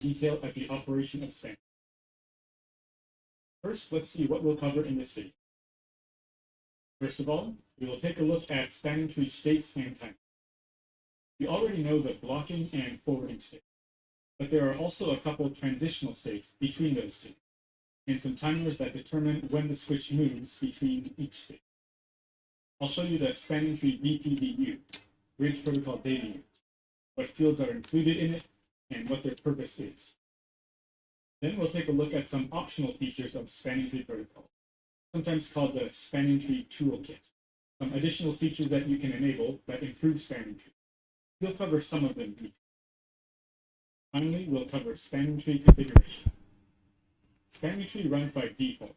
detail at the operation of spanning. First, let's see what we'll cover in this video. First of all, we will take a look at spanning tree states and timers. We already know the blocking and forwarding state, but there are also a couple of transitional states between those two, and some timers that determine when the switch moves between each state. I'll show you the spanning tree BPDU, Bridge Protocol Data Unit, what fields are included in it, and what their purpose is. Then we'll take a look at some optional features of spanning tree protocol, sometimes called the spanning tree toolkit, some additional features that you can enable that improve spanning tree. We'll cover some of them briefly. Finally, we'll cover spanning tree configuration. Spanning tree runs by default,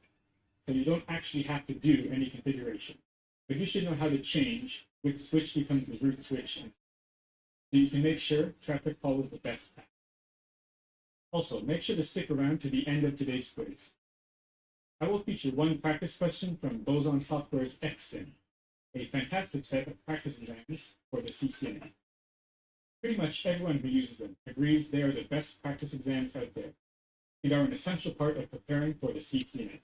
so you don't actually have to do any configuration, but you should know how to change which switch becomes the root switch, so you can make sure traffic follows the best path. Also, make sure to stick around to the end of today's quiz. I will feature one practice question from Boson Software's XSIM, a fantastic set of practice exams for the CCNA. Pretty much everyone who uses them agrees they are the best practice exams out there and are an essential part of preparing for the CCNA.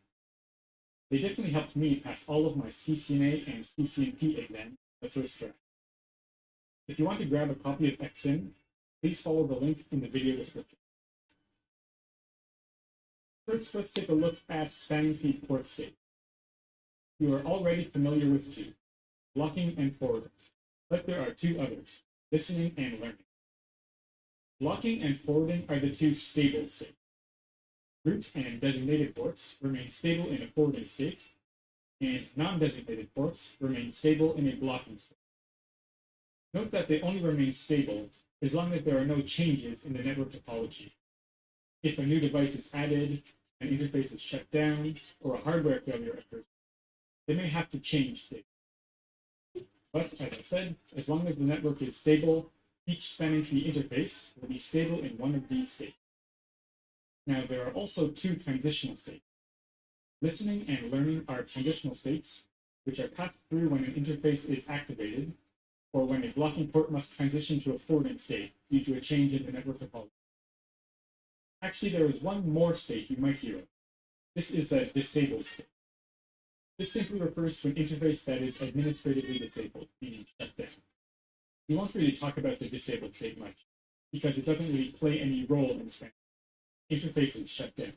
They definitely helped me pass all of my CCNA and CCNP exams the first try. If you want to grab a copy of XSIM, please follow the link in the video description. First, let's take a look at spanning tree port state. You are already familiar with two, blocking and forwarding, but there are two others, listening and learning. Blocking and forwarding are the two stable states. Root and designated ports remain stable in a forwarding state, and non-designated ports remain stable in a blocking state. Note that they only remain stable as long as there are no changes in the network topology. If a new device is added, an interface is shut down, or a hardware failure occurs, they may have to change state. But, as I said, as long as the network is stable, each spanning tree interface will be stable in one of these states. Now, there are also two transitional states. Listening and learning are transitional states, which are passed through when an interface is activated, or when a blocking port must transition to a forwarding state due to a change in the network topology. Actually, there is one more state you might hear of. This is the disabled state. This simply refers to an interface that is administratively disabled, meaning shut down. We won't really talk about the disabled state much, because it doesn't really play any role in spanning. Interface is shut down.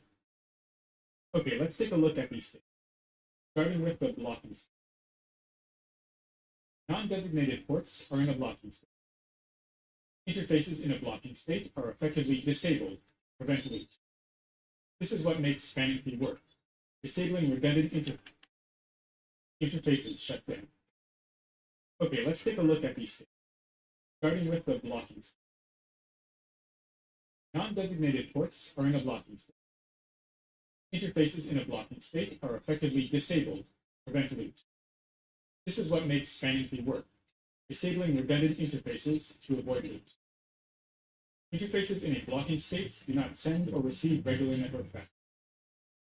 Okay, let's take a look at these states, starting with the blocking state. Non-designated ports are in a blocking state. Interfaces in a blocking state are effectively disabled, prevent loops. This is what makes spanning tree work, disabling redundant interfaces shut down. Okay, let's take a look at these states, starting with the blocking state. Non-designated ports are in a blocking state. Interfaces in a blocking state are effectively disabled, prevent loops. This is what makes spanning tree work, disabling redundant interfaces to avoid loops. Interfaces in a blocking state do not send or receive regular network traffic.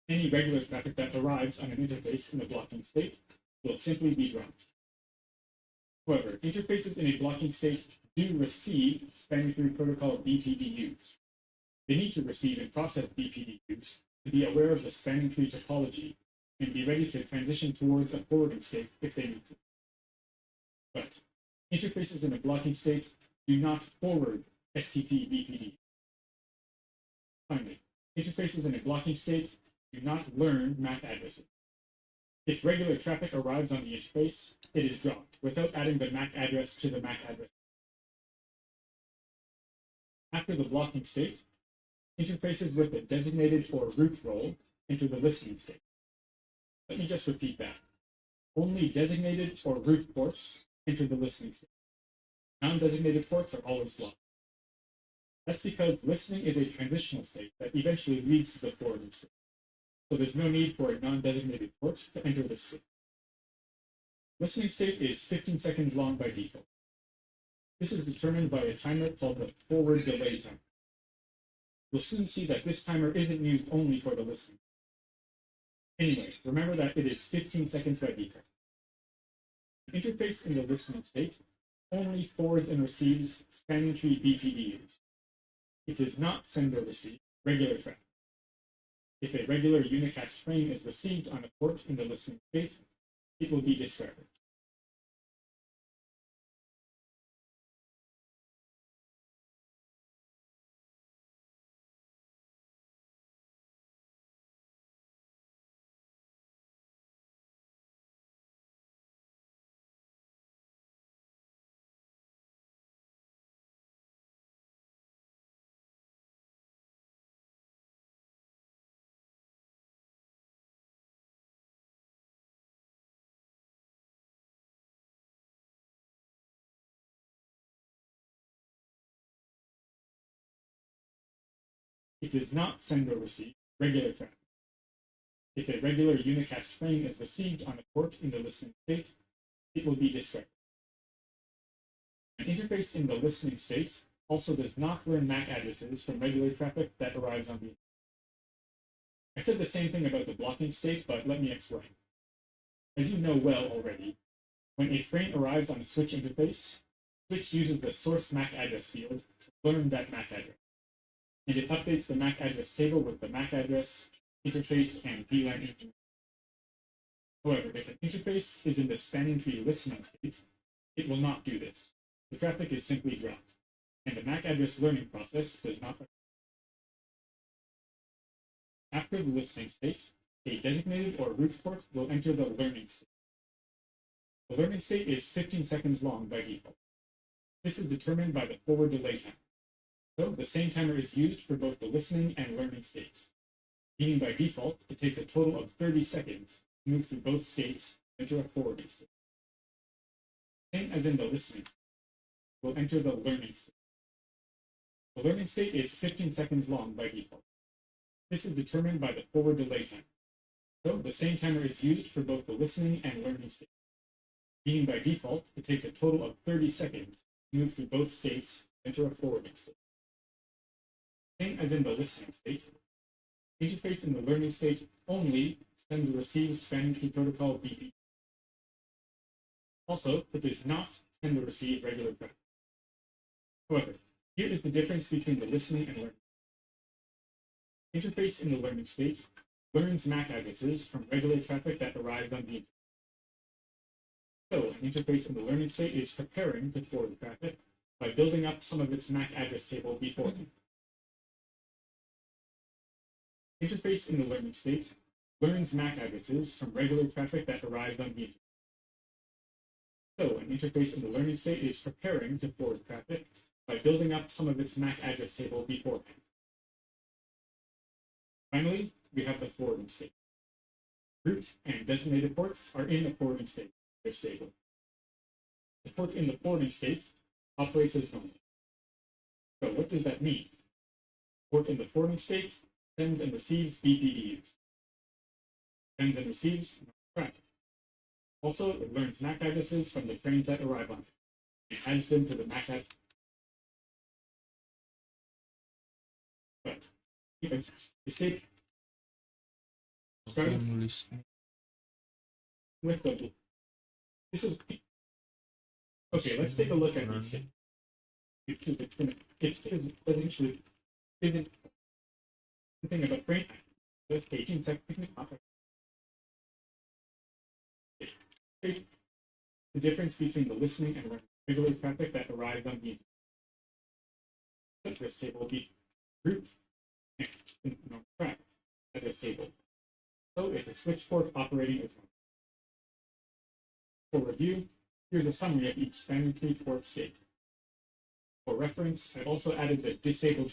Any regular traffic that arrives on an interface in a blocking state will simply be dropped. However, interfaces in a blocking state do receive spanning tree protocol BPDUs. They need to receive and process BPDUs to be aware of the spanning tree topology and be ready to transition towards a forwarding state if they need to. But interfaces in a blocking state do not forward STP BPD. Finally, interfaces in a blocking state do not learn MAC addresses. If regular traffic arrives on the interface, it is dropped without adding the MAC address to the MAC address. After the blocking state, interfaces with a designated or root role enter the listening state. Let me just repeat that. Only designated or root ports enter the listening state. Non-designated ports are always blocked. That's because listening is a transitional state that eventually leads to the forwarding state. So there's no need for a non-designated port to enter this state. Listening state is 15 seconds long by default. This is determined by a timer called the forward delay timer. You'll soon see that this timer isn't used only for the listening. Anyway, remember that it is 15 seconds by default. The interface in the listening state only forwards and receives spanning tree BPDUs. It does not send or receive regular traffic. If a regular unicast frame is received on a port in the listening state, it will be discarded. It does not send or receive regular traffic. If a regular unicast frame is received on a port in the listening state, it will be discarded. An interface in the listening state also does not learn MAC addresses from regular traffic that arrives on the interface. I said the same thing about the blocking state, but let me explain. As you know well already, when a frame arrives on a switch interface, switch uses the source MAC address field to learn that MAC address, and it updates the MAC address table with the MAC address, interface, and VLAN information. However, if an interface is in the spanning tree listening state, it will not do this. The traffic is simply dropped, and the MAC address learning process does not occur. After the listening state, a designated or root port will enter the learning state. The learning state is 15 seconds long by default. This is determined by the forward delay timer. So the same timer is used for both the listening and learning states, meaning by default it takes a total of 30 seconds to move through both states and enter a forwarding state. Same as in the listening state, we'll enter the learning state. The learning state is 15 seconds long by default. This is determined by the forward delay timer. So the same timer is used for both the listening and learning states, meaning by default it takes a total of 30 seconds to move through both states and enter a forwarding state. Same as in the listening state, interface in the learning state only sends and receives spanning tree protocol BP. Also, it does not send or receive regular traffic. However, here is the difference between the listening and learning. Interface in the learning state learns MAC addresses from regular traffic that arrives on the interface. So, an interface in the learning state is preparing to forward traffic by building up some of its MAC address table beforehand. Interface in the learning state learns MAC addresses from regular traffic that arrives on the interface. So, an interface in the learning state is preparing to forward traffic by building up some of its MAC address table beforehand. Finally, we have the forwarding state. Root and designated ports are in the forwarding state. They're stable. The port in the forwarding state operates as normal. So what does that mean? Port in the forwarding state sends and receives BPDUs. Sends and receives traffic. Also, it learns MAC addresses from the frames that arrive on it. It adds them to the MAC address. But the sake starting with the this is okay. Let's take a look at these things. It essentially isn't the thing about frame time. Just 18 seconds. The difference between the listening and regular traffic that arrives on the address table will be root and track address table. So it's a switch port operating as normal. For review, here's a summary of each spanning tree port state. For reference, I've also added the disabled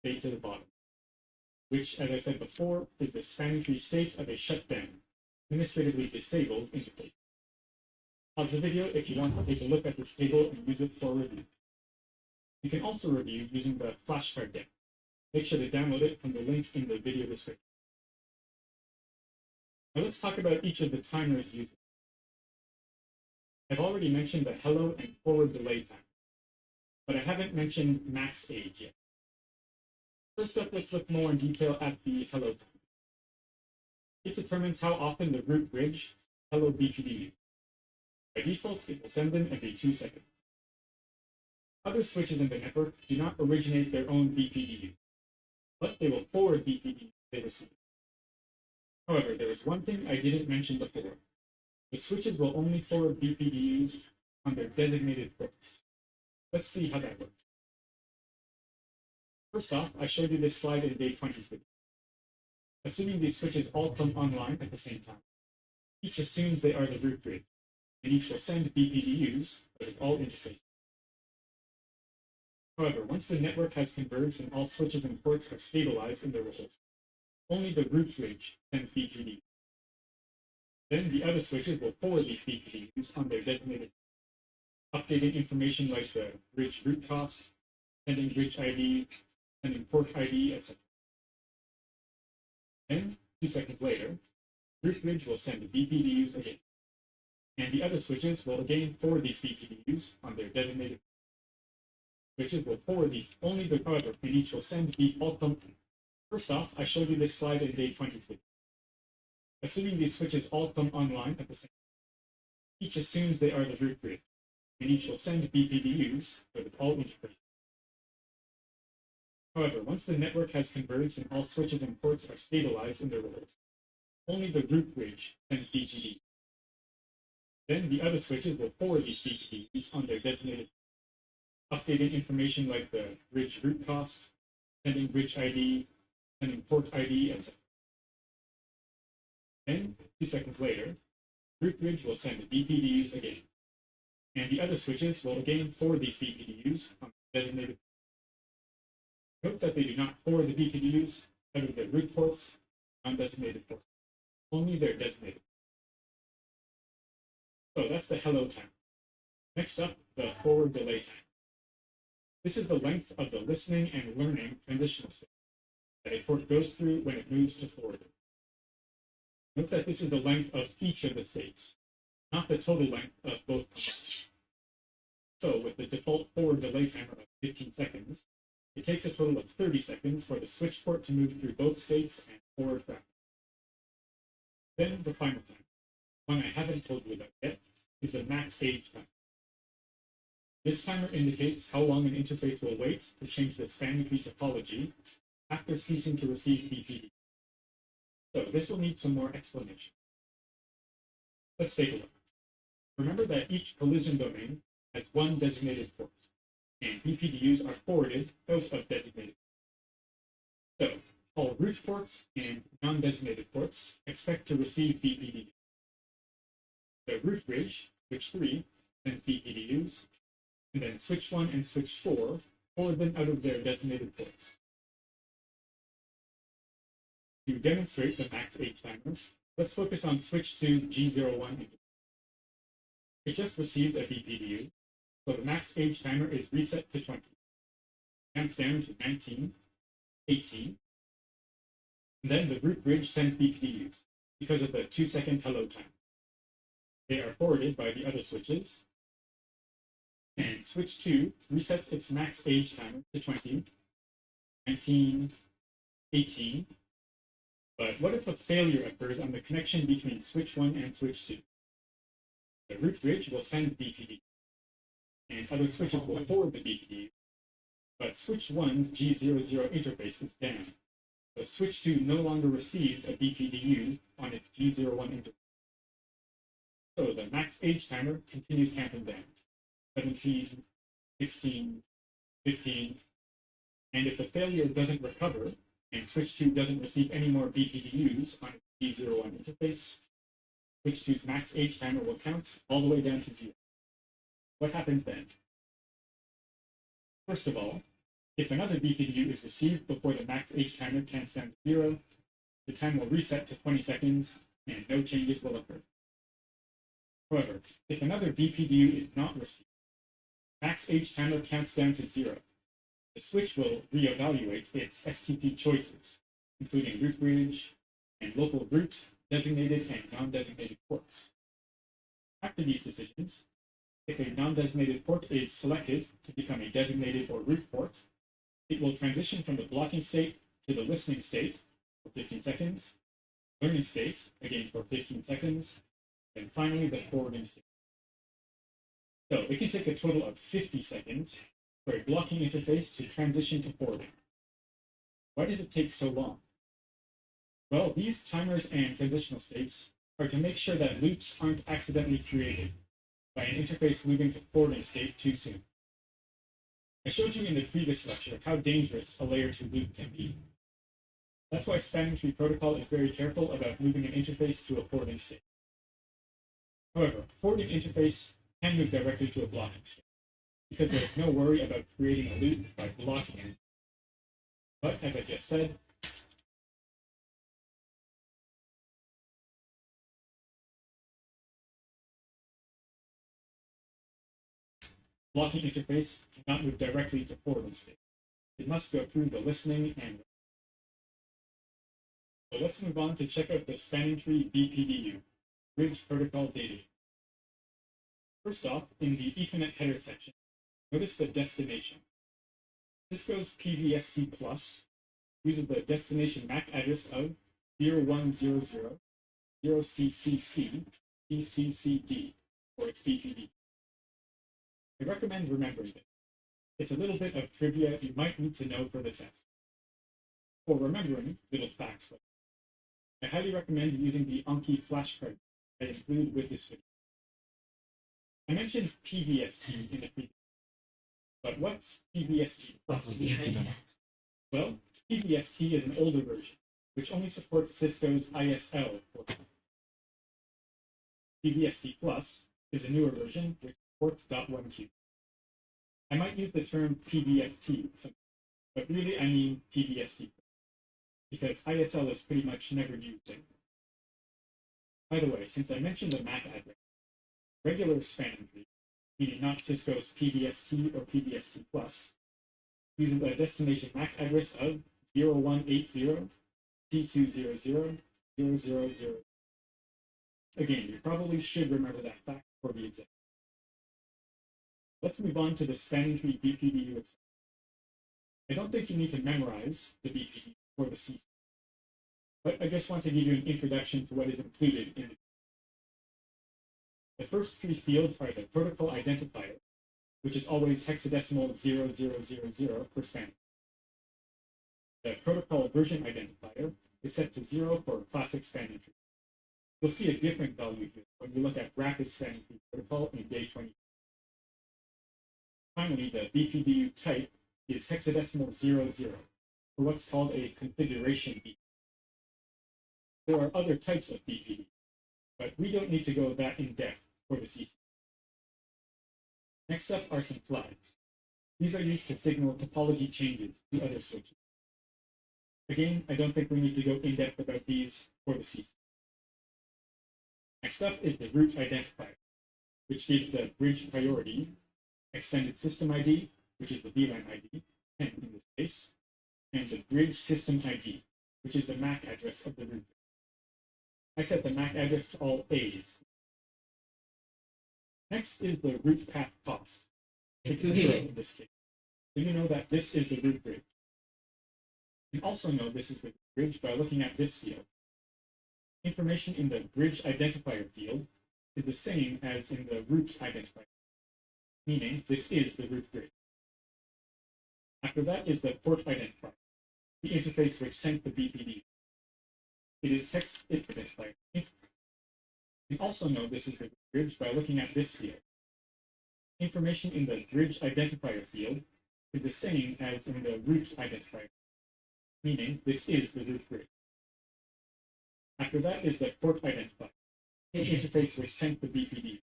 state to the bottom, which, as I said before, is the spanning tree state of a shutdown, administratively disabled interface. Pause the video if you want to take a look at this table and use it for review. You can also review using the flashcard deck. Make sure to download it from the link in the video description. Now let's talk about each of the timers used. I've already mentioned the hello and forward delay timer, but I haven't mentioned max age yet. First up, let's look more in detail at the hello timer. It determines how often the root bridge hello BPD. By default, it will send them every 2 seconds. Other switches in the network do not originate their own BPDU, but they will forward BPDU they receive. However, there is one thing I didn't mention before. The switches will only forward BPDUs on their designated ports. Let's see how that works. First off, I showed you this slide in day 20's video. Assuming these switches all come online at the same time, each assumes they are the root bridge, and each will send BPDUs out of all interfaces. However, once the network has converged and all switches and ports are stabilized in their roles, only the root bridge sends BPDUs. Then the other switches will forward these BPDUs on their designated, updating information like the bridge root cost, sending bridge ID, sending port ID, etc. Then, 2 seconds later, root bridge will send BPDUs again, and the other switches will again forward these BPDUs on their designated. Switches will forward these only the however, and each will send all come. First off, I showed you this slide in day 20's video. Assuming these switches all come online at the same time, each assumes they are the root bridge, and each will send BPDUs out of all interfaces. However, once the network has converged and all switches and ports are stabilized in their roles, only the root bridge sends BPDUs. Then the other switches will forward these BPDUs on their designated, updating information like the bridge root cost, sending bridge ID, sending port ID, etc. Then, 2 seconds later, root bridge will send BPDUs again, and the other switches will again forward these BPDUs on the designated. Note that they do not forward the BPDUs out of their root ports, undesignated ports, only their designated. So that's the hello time. Next up, the forward delay time. This is the length of the listening and learning transitional state that a port goes through when it moves to forward. Note that this is the length of each of the states, not the total length of both combined. So with the default forward delay timer of 15 seconds, it takes a total of 30 seconds for the switch port to move through both states and forward back. Then the final time, one I haven't told you about yet, is the max age time. This timer indicates how long an interface will wait to change the spanning tree topology after ceasing to receive BPD. So this will need some more explanation. Let's take a look. Remember that each collision domain has one designated port, and BPDUs are forwarded out of designated. So all root ports and non-designated ports expect to receive BPDUs. The root bridge, switch 3, sends BPDUs, and then switch 1 and switch 4 forward them out of their designated ports. To demonstrate the max age timer, let's focus on switch 2's G01. It just received a BPDU, so the max age timer is reset to 20. Counts down to 19, 18, and then the root bridge sends BPDUs because of the 2-second hello time. They are forwarded by the other switches, and switch 2 resets its max age timer to 20, 19, 18. But what if a failure occurs on the connection between switch 1 and switch 2? The root bridge will send BPD, and other switches will forward the BPD, but switch 1's G00 interface is down, so switch 2 no longer receives a BPDU on its G01 interface. So the max age timer continues counting down, 17, 16, 15, and if the failure doesn't recover, and switch 2 doesn't receive any more BPDUs on its G01 interface, switch 2's max age timer will count all the way down to 0. What happens then? First of all, If another BPDU is received before the max H timer counts down to 0, the time will reset to 20 seconds and no changes will occur. However, if another BPDU is not received, max H timer counts down to 0. The switch will reevaluate its STP choices, including root bridge and local root, designated and non-designated ports. After these decisions, if a non-designated port is selected to become a designated or root port, it will transition from the blocking state to the listening state for 15 seconds, learning state, again for 15 seconds, and finally the forwarding state. So it can take a total of 50 seconds for a blocking interface to transition to forwarding. Why does it take so long? Well, these timers and transitional states are to make sure that loops aren't accidentally created by an interface moving to forwarding state too soon. I showed you in the previous lecture how dangerous a layer 2 loop can be. That's why spanning tree protocol is very careful about moving an interface to a forwarding state. However, a forwarding interface can move directly to a blocking state, because there's no worry about creating a loop by blocking it. But as I just said, blocking interface cannot move directly to forwarding state. It must go through the listening and. So let's move on to check out the spanning tree BPDU, Bridge Protocol Data. First off, in the Ethernet header section, notice the destination. Cisco's PVST Plus uses the destination MAC address of 0100 0CCC CCCD for its BPD. I recommend remembering it. It's a little bit of trivia you might need to know for the test. For remembering little facts, I highly recommend using the Anki flashcard I include with this video. I mentioned PVST in the previous, but what's PVST Plus? Well, PVST is an older version, which only supports Cisco's ISL port. PVST Plus is a newer version which supports .1Q. I might use the term PVST, but really I mean PVST, because ISL is pretty much never used anymore. By the way, since I mentioned the MAC address, regular spanning tree, meaning not Cisco's PVST or PVST Plus, uses a destination MAC address of 0180 C200 000. Again, you probably should remember that fact for the exam. Let's move on to the spanning tree BPDU itself. I don't think you need to memorize the BPDU or the CCNA, but I just want to give you an introduction to what is included in it. The first three fields are the protocol identifier, which is always hexadecimal 0000 for spanning. The protocol version identifier is set to 0 for classic spanning tree. You'll see a different value here when you look at rapid spanning tree protocol in day 20. Finally, the BPDU type is hexadecimal 00 for what's called a configuration BPDU. There are other types of BPDU, but we don't need to go that in depth for the CCNA. Next up are some flags. These are used to signal topology changes to other switches. Again, I don't think we need to go in depth about these for the CCNA. Next up is the root identifier, which gives the bridge priority, extended system ID, which is the VLAN ID, 10 in this case, and the bridge system ID, which is the MAC address of the root. I set the MAC address to all A's. Next is the root path cost. It's 0 in this case, so you know that this is the root bridge. You also know this is the bridge by looking at this field. Information in the bridge identifier field is the same as in the root identifier, meaning this is the root bridge. After that is the port identifier, the interface which sent the BPD. It is hex identifier. You also know this is the bridge by looking at this field. Information in the bridge identifier field is the same as in the root identifier, meaning this is the root bridge. After that is the port identifier, the interface which sent the BPD.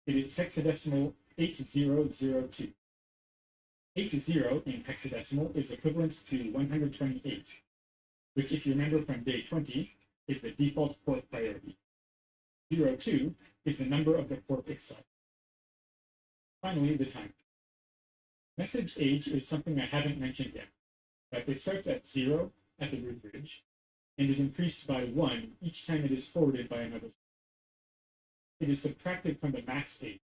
It is hexadecimal 8002. 8 in hexadecimal is equivalent to 128, which, if you remember from day 20, is the default port priority. 02 is the number of the port itself. Finally, the time. Message age is something I haven't mentioned yet, but it starts at 0 at the root bridge and is increased by 1 each time it is forwarded by another switch. It is subtracted from the max age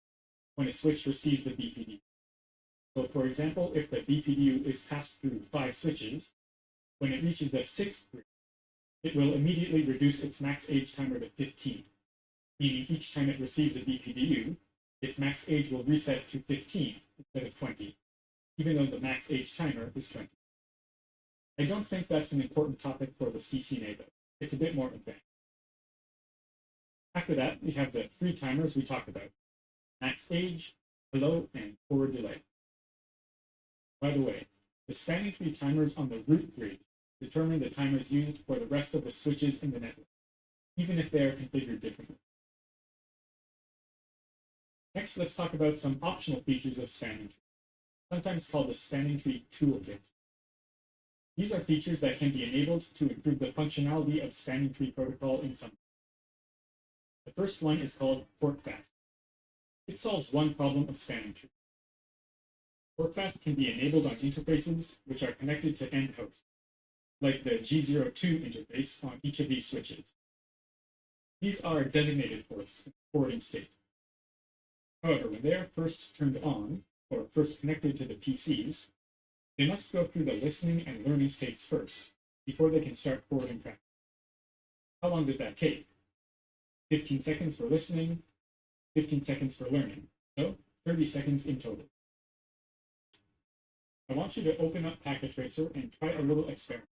when a switch receives the BPDU. So, for example, if the BPDU is passed through 5 switches, when it reaches the 6th bridge, it will immediately reduce its max age timer to 15, meaning each time it receives a BPDU, its max age will reset to 15 instead of 20, even though the max age timer is 20. I don't think that's an important topic for the CCNA, though. It's a bit more advanced. After that, we have the 3 timers we talked about: max age, hello, and forward delay. By the way, the spanning tree timers on the root bridge determine the timers used for the rest of the switches in the network, even if they are configured differently. Next, let's talk about some optional features of spanning tree, sometimes called the spanning tree toolkit. These are features that can be enabled to improve the functionality of spanning tree protocol in some way. The first one is called portfast. It solves one problem of spanning tree. Portfast can be enabled on interfaces which are connected to end hosts, like the G02 interface on each of these switches. These are designated ports in the forwarding state. However, when they are first turned on, or first connected to the PCs, they must go through the listening and learning states first, before they can start forwarding traffic. How long does that take? 15 seconds for listening, 15 seconds for learning, so 30 seconds in total. I want you to open up Packet Tracer and try a little experiment.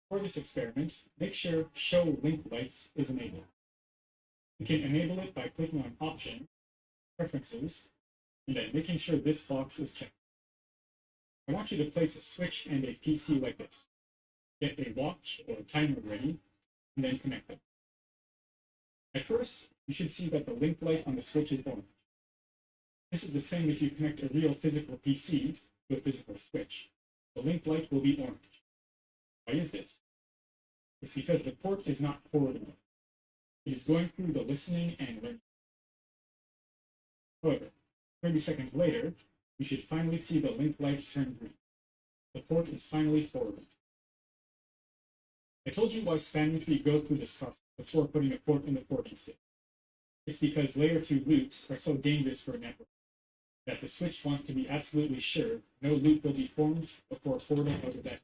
For this experiment, make sure Show Link Lights is enabled. You can enable it by clicking on Option, Preferences, and then making sure this box is checked. I want you to place a switch and a PC like this. Get a watch or timer ready, and then connect them. At first, you should see that the link light on the switch is orange. This is the same if you connect a real physical PC to a physical switch. The link light will be orange. Why is this? It's because the port is not forwarding. It is going through the listening and learning. However, 30 seconds later, you should finally see the link light turn green. The port is finally forwarding. I told you why spanning tree goes through this process before putting a port in the forwarding state. It's because layer 2 loops are so dangerous for a network that the switch wants to be absolutely sure no loop will be formed before forwarding out of that.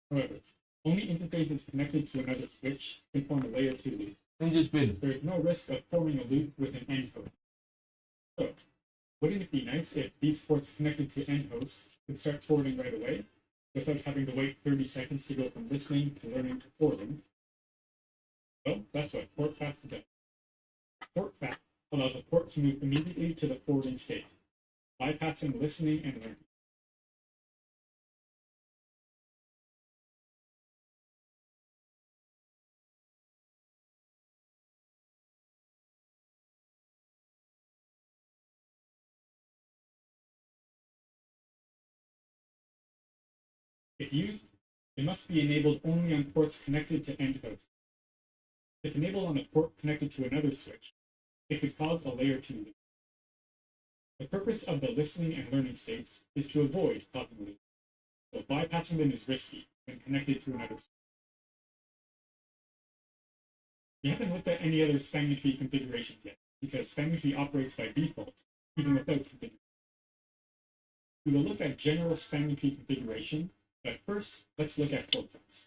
However, only interfaces connected to another switch can form a layer 2 loop. There is no risk of forming a loop with an end host. So, wouldn't it be nice if these ports connected to end hosts could start forwarding right away, without having to wait 30 seconds to go from listening to learning to forwarding? Well, that's what portfast does. Portfast allows a port to move immediately to the forwarding state, bypassing listening and learning. If used, it must be enabled only on ports connected to end hosts. If enabled on a port connected to another switch, it could cause a layer 2 loop. The purpose of the listening and learning states is to avoid causing loops, so bypassing them is risky when connected to another switch. We haven't looked at any other spanning tree configurations yet, because spanning tree operates by default, even without configuration. We will look at general spanning tree configuration, but first, let's look at portfast.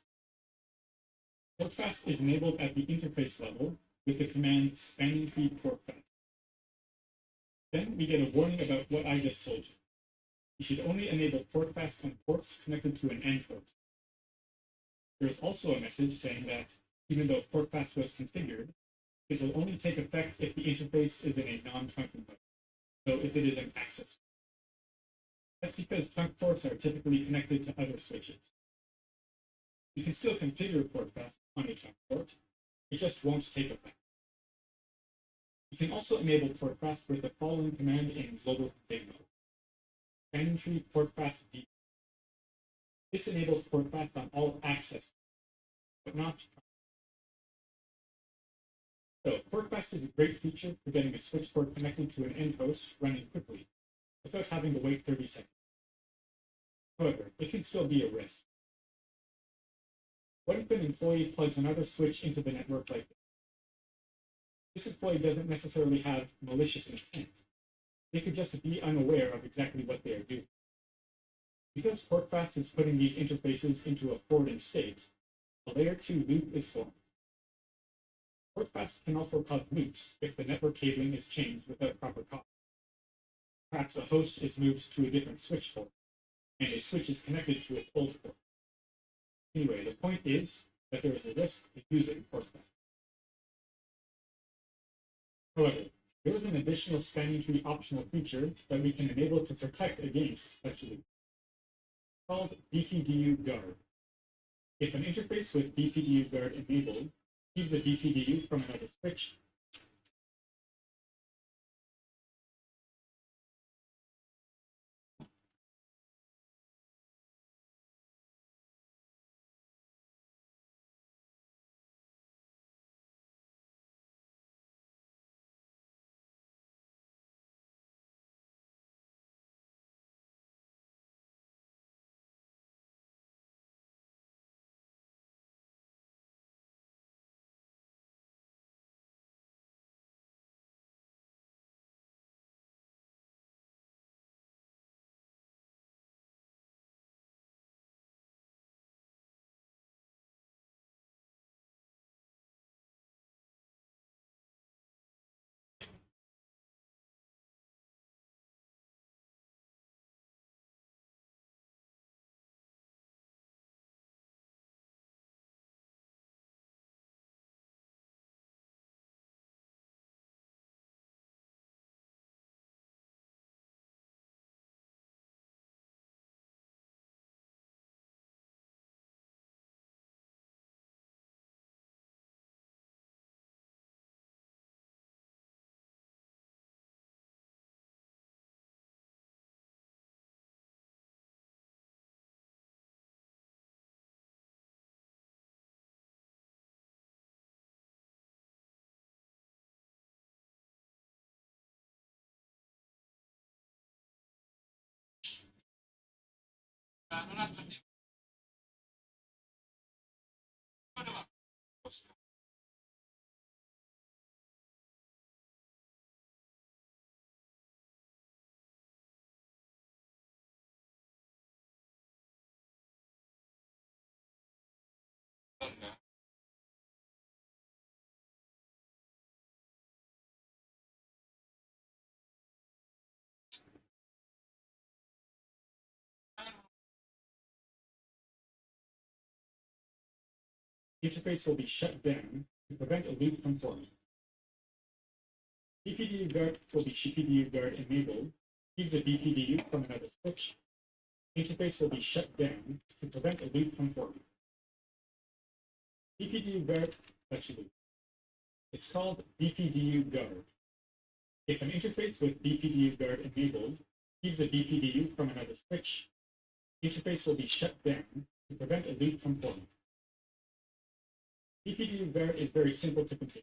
Portfast is enabled at the interface level with the command spanning tree portfast. Then we get a warning about what I just told you. You should only enable portfast on ports connected to an end host. There is also a message saying that even though portfast was configured, it will only take effect if the interface is in a non-trunking mode, so if it is an access. That's because trunk ports are typically connected to other switches. You can still configure portfast on a trunk port, it just won't take effect. You can also enable portfast with the following command in global config mode. spanning tree portfast default. This enables portfast on all access, but not. So portfast is a great feature for getting a switch port connected to an end host running quickly without having to wait 30 seconds. However, it can still be a risk. What if an employee plugs another switch into the network like this? This employee doesn't necessarily have malicious intent. They could just be unaware of exactly what they are doing. Because portfast is putting these interfaces into a forwarding state, a layer 2 loop is formed. Portfast can also cause loops if the network cabling is changed without proper cause. Perhaps a host is moved to a different switch port, and a switch is connected to its old port. Anyway, the point is that there is a risk to using portfast. However, there is an additional spanning tree optional feature that we can enable to protect against such a loop, called BPDU guard. If an interface with BPDU guard enabled receives a BPDU from another switch, the interface will be shut down to prevent a loop from forming. BPDU guard will be BPDU guard enabled, receives a BPDU from another switch. Interface will be shut down to prevent a loop from forming. BPDU guard such loop. It's called BPDU guard. If an interface with BPDU guard enabled receives a BPDU from another switch, interface will be shut down to prevent a loop from forming. BPDU guard is very simple to configure.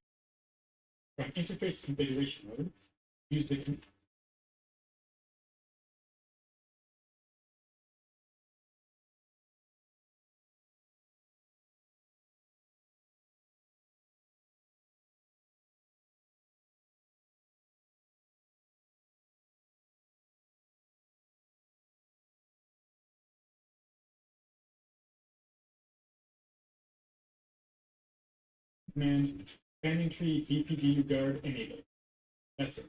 From interface configuration mode, use the command spanning tree BPDU guard enabled. That's it.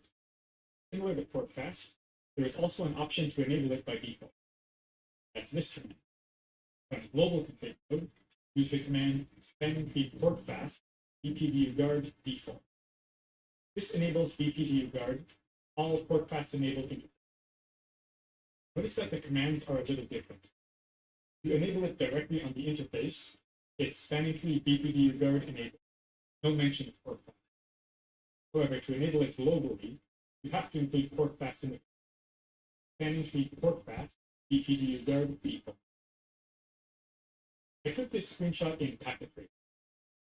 Similar to portfast, there is also an option to enable it by default. That's this command. From global config mode, use the command spanning tree portfast BPDU guard default. This enables BPDU guard all portfast enabled interfaces. Notice that the commands are a little different. To enable it directly on the interface, it's spanning tree BPDU guard enabled. No mention of portfast. However, to enable it globally, you have to include portfast in it. spanning tree port fast, BPDU guard, equal. I took this screenshot in packet trace,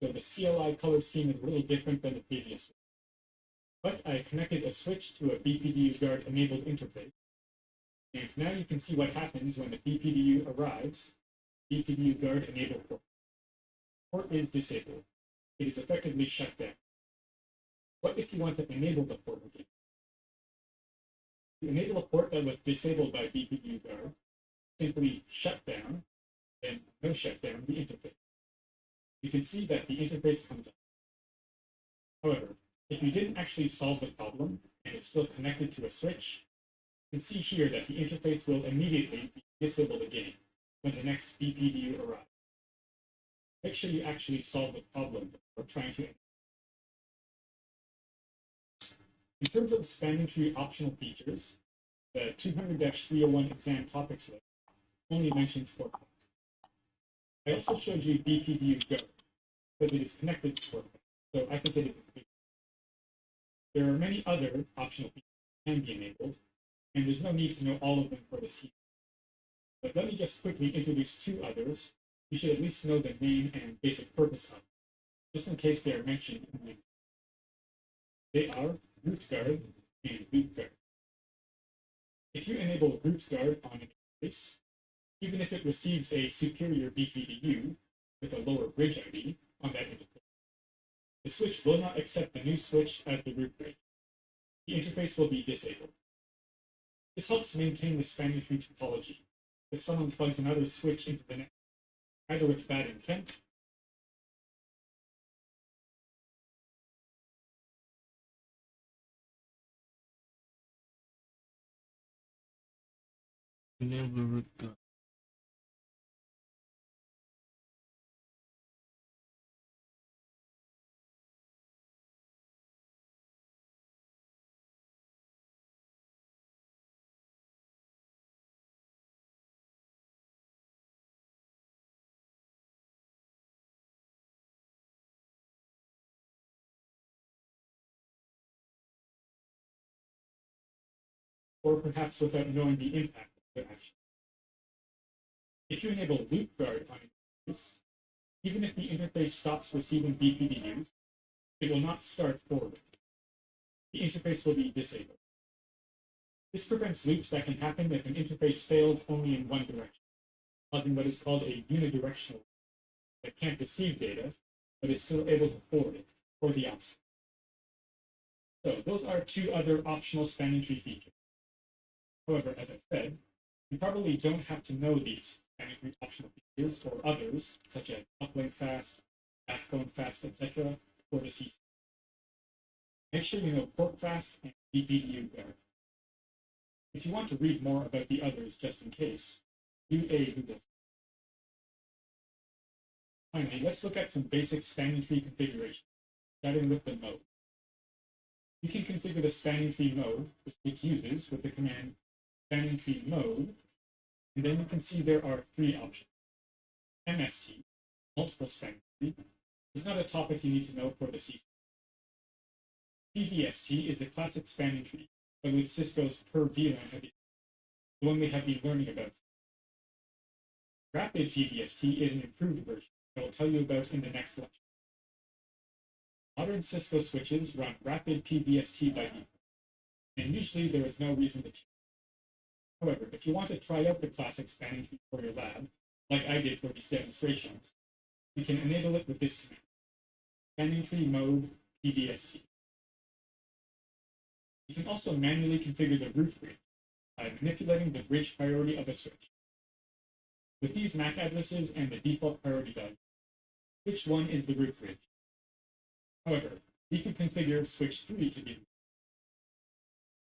so the CLI color scheme is a little different than the previous one. But I connected a switch to a BPDU guard enabled interface, and now you can see what happens when the BPDU arrives. BPDU guard enabled port. Port is disabled. It is effectively shut down. What if you want to enable the port again? To enable a port that was disabled by BPDU guard, simply shut down and no shutdown the interface. You can see that the interface comes up. However, if you didn't actually solve the problem and it's still connected to a switch, you can see here that the interface will immediately be disabled again when the next BPDU arrives. Make sure you actually solve the problem before trying to. In terms of spanning tree optional features, the 200-301 exam topics list only mentions port paths. I also showed you BPDU Go, because it is connected to port paths, so I think it is a feature. There are many other optional features that can be enabled, and there's no need to know all of them for the season. But let me just quickly introduce two others. You should at least know the name and basic purpose of them, just in case they are mentioned in the exam. They are root guard and loop guard. If you enable root guard on an interface, even if it receives a superior BPDU with a lower bridge ID on that interface, the switch will not accept the new switch as the root bridge. The interface will be disabled. This helps maintain the spanning tree topology. If someone plugs another switch into the network, either with bad intent enable root guard. or perhaps without knowing the impact of the action. If you enable loop guard on an interface, even if the interface stops receiving BPDUs, it will not start forwarding. The interface will be disabled. This prevents loops that can happen if an interface fails only in one direction, causing what is called a unidirectional loop that can't receive data, but is still able to forward it, or the opposite. So those are two other optional spanning tree features. However, as I said, you probably don't have to know these spanning tree optional features or others, such as uplink fast, backbone fast, etc., for the CCNA. Make sure you know port fast and BPDU guard. If you want to read more about the others just in case, do a Google. Finally, let's look at some basic spanning tree configuration, starting with the mode. You can configure the spanning tree mode, which it uses with the command spanning tree mode, and then you can see there are three options. MST, multiple spanning tree, is not a topic you need to know for the CCNA. PVST is the classic spanning tree, but with Cisco's per VLAN edition, the one we have been learning about. Rapid PVST is an improved version I will tell you about in the next lecture. Modern Cisco switches run rapid PVST by default, and usually there is no reason to change. However, if you want to try out the classic spanning tree for your lab, like I did for these demonstrations, you can enable it with this command, spanning tree mode PVST. You can also manually configure the root bridge by manipulating the bridge priority of a switch. With these MAC addresses and the default priority value, switch 1 is the root bridge. However, we can configure switch 3 to be root.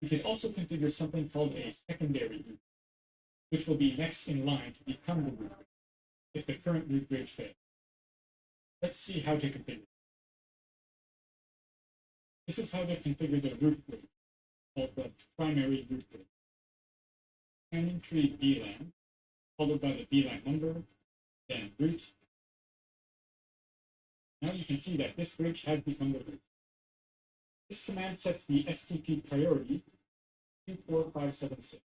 We can also configure something called a secondary root, which will be next in line to become the root bridge if the current root bridge fails. Let's see how to configure it. This is how to configure the root bridge, called the primary root bridge. Spanning tree VLAN, followed by the VLAN number, then root. Now you can see that this bridge has become the root. This command sets the STP priority to 24576.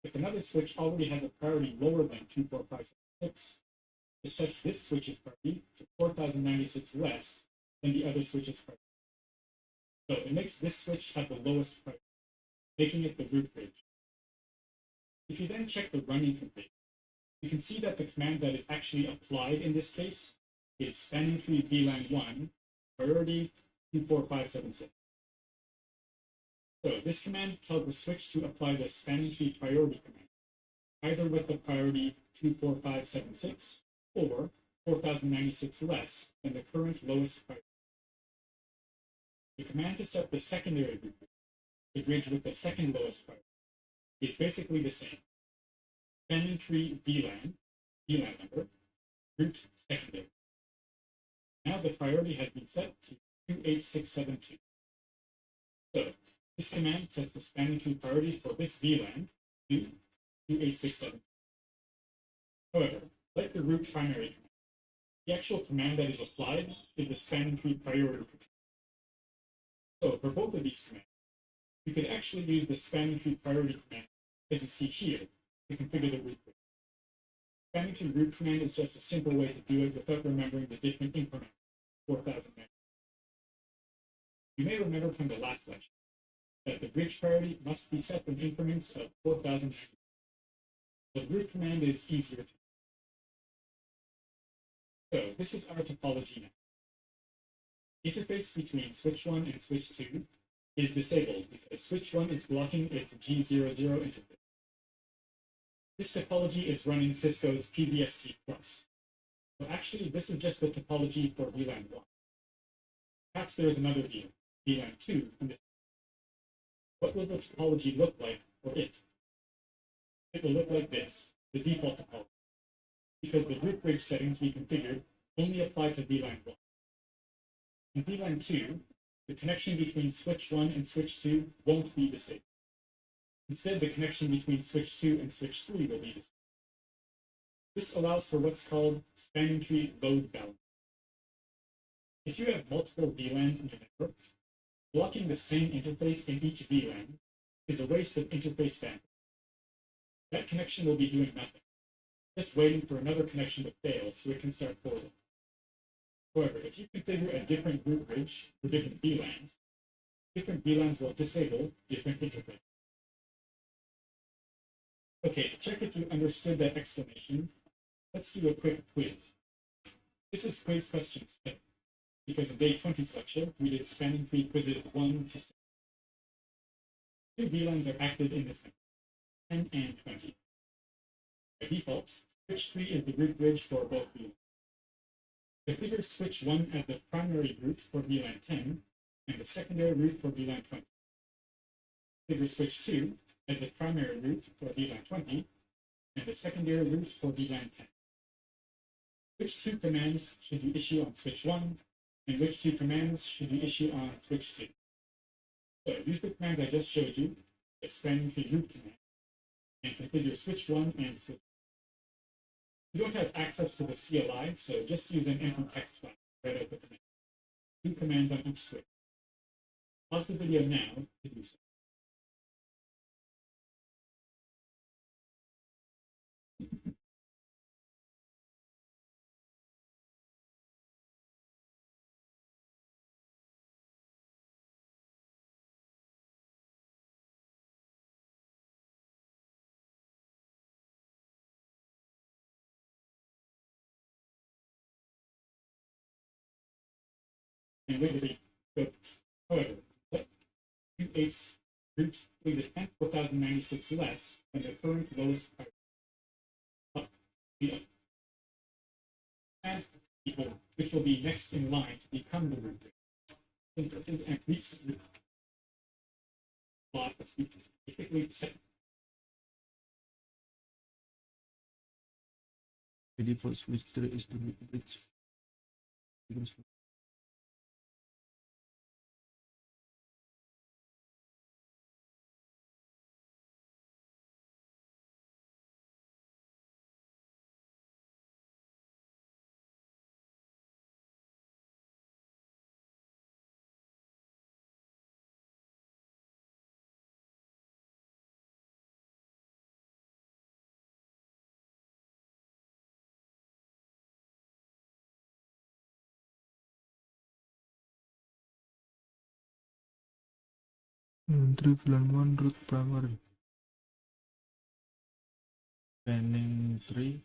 If another switch already has a priority lower than 24576, it sets this switch's priority to 4096 less than the other switch's priority. So it makes this switch have the lowest priority, making it the root bridge. If you then check the running config, you can see that the command that is actually applied in this case is spanning tree VLAN 1 priority 24576. So this command tells the switch to apply the spanning tree priority command, either with the priority 24576 or 4096 less than the current lowest priority. The command to set the secondary root bridge, the bridge with the second lowest priority, is basically the same. Spanning tree VLAN number, root secondary. Now the priority has been set to 28672. So this command sets the spanning tree priority for this VLAN to 28672. However, like the root primary command, the actual command that is applied is the spanning tree priority command. So for both of these commands, you could actually use the spanning tree priority command, as you see here, to configure the root bridge. Spanning tree root command is just a simple way to do it without remembering the different increments, 4000 megabytes. You may remember from the last lecture that the bridge priority must be set in increments of 4000 megabytes. The root command is easier to. So this is our topology now. Interface between switch 1 and switch 2 is disabled because switch 1 is blocking its G00 interface. This topology is running Cisco's PBST+. So actually, this is just the topology for VLAN 1. Perhaps there is another VLAN, VLAN 2, in this. What will the topology look like for it? It will look like this, the default topology, because the root bridge settings we configured only apply to VLAN 1. In VLAN 2, the connection between switch 1 and switch 2 won't be the same. Instead, the connection between switch 2 and switch 3 will be the same. This allows for what's called spanning tree load balance. If you have multiple VLANs in your network, blocking the same interface in each VLAN is a waste of interface bandwidth. That connection will be doing nothing, just waiting for another connection to fail so it can start forwarding. However, if you configure a different root bridge for different VLANs will disable different interfaces. Okay, to check if you understood that explanation, let's do a quick quiz. This is quiz question 7, because in day 20's lecture, we did spanning tree quizzes 1 to 7. Two VLANs are active in this network, 10 and 20. By default, switch 3 is the root bridge for both VLANs. Configure switch 1 as the primary root for VLAN 10 and the secondary root for VLAN 20. Configure switch 2 as the primary root for VLAN 20 and the secondary root for VLAN 10. Which two commands should you issue on switch 1 and which two commands should you issue on switch 2? So use the commands I just showed you, the spanning tree root command, and configure switch 1 and switch 2. You don't have access to the CLI, so just use an empty text file right out the command. Two commands on each switch. Pause the video now to do so. And wait a minute. However, let 2/8 root with an 4096 less than the current lowest priority. And people which will be next in line to become the root bridge. Is and reach the plot that's typically set. The default switch 3 is the root bridge. 3 VLAN 1 root primary. Spanning 3.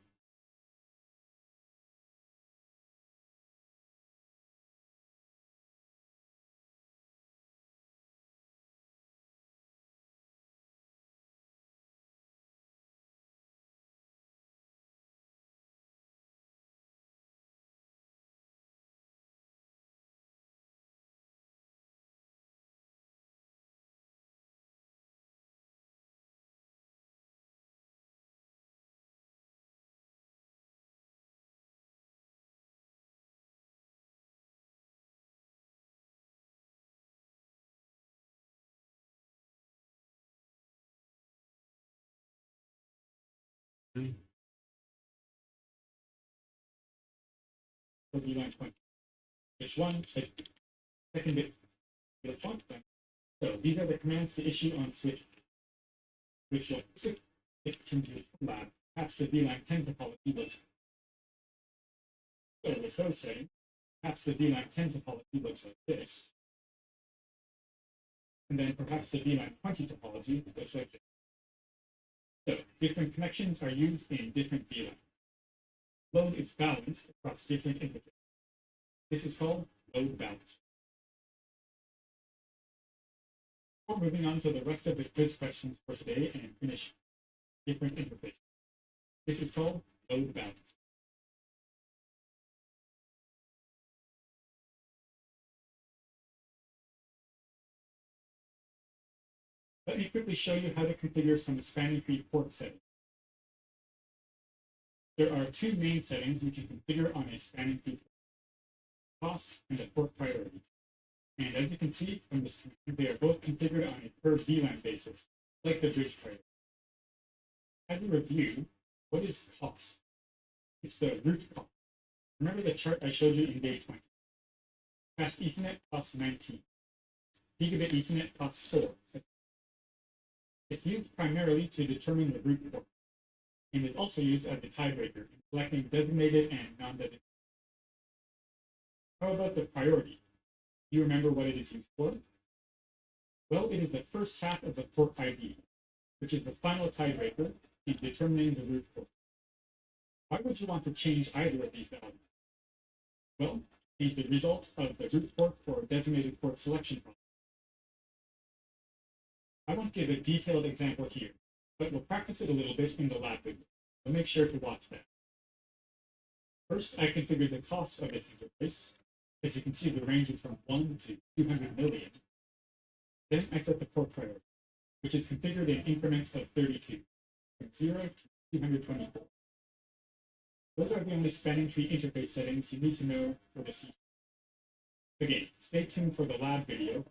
For VLAN 20. Which one? Second bit point. So these are the commands to issue on switch, which will it can do lab. Perhaps the VLAN 10 topology looks. So with those settings, perhaps the VLAN 10 topology looks like this. And then perhaps the VLAN 20 topology looks like this. So different connections are used in different VLANs. Load is balanced across different interfaces. This is called load balance. Before moving on to the rest of the quiz questions for today and finish different interfaces. This is called load balance. Let me quickly show you how to configure some spanning tree port settings. There are two main settings you can configure on a spanning tree: cost and the port priority. And as you can see from this command, they are both configured on a per VLAN basis, like the bridge priority. As a review, what is cost? It's the root cost. Remember the chart I showed you in day 20. Fast Ethernet costs 19. Gigabit Ethernet costs 4. It's used primarily to determine the root port, and is also used as a tiebreaker in selecting designated and non-designated. How about the priority? Do you remember what it is used for? Well, it is the first half of the port ID, which is the final tiebreaker in determining the root port. Why would you want to change either of these values? Well, change the result of the root port for designated port selection process. I won't give a detailed example here, but we'll practice it a little bit in the lab video, so make sure to watch that. First, I configure the cost of this interface. As you can see, the range is from 1 to 200 million. Then I set the port priority, which is configured in increments of 32, from 0 to 224. Those are the only spanning tree interface settings you need to know for the CCNA. Again, stay tuned for the lab video.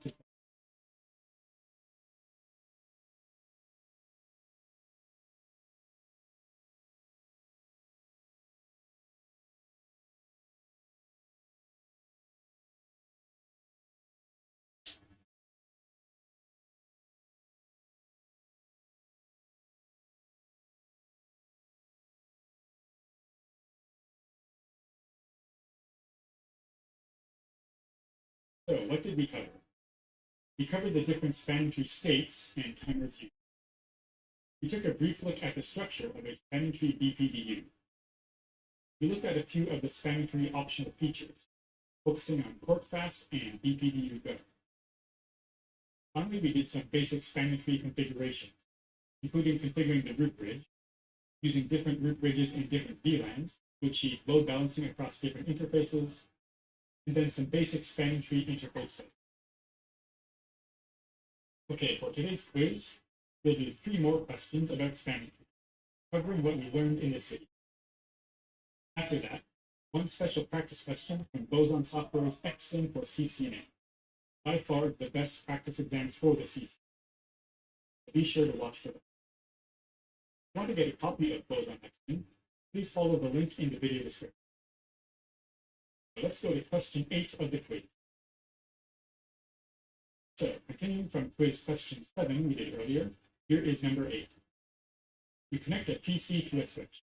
So what did we cover? We covered the different spanning tree states and timers used. We took a brief look at the structure of a spanning tree BPDU. We looked at a few of the spanning tree optional features, focusing on port fast and BPDU go. Finally, we did some basic spanning tree configurations, including configuring the root bridge, using different root bridges in different VLANs to achieve load balancing across different interfaces, and then some basic spanning tree interface settings. Okay, for today's quiz, we'll do 3 more questions about spanning tree, covering what we learned in this video. After that, one special practice question from Boson Software's XSIM for CCNA. By far the best practice exams for the CCNA. Be sure to watch for them. If you want to get a copy of Boson XSIM, please follow the link in the video description. Let's go to question 8 of the quiz. So, continuing from quiz question 7 we did earlier, here is number 8. You connect a PC to a switch.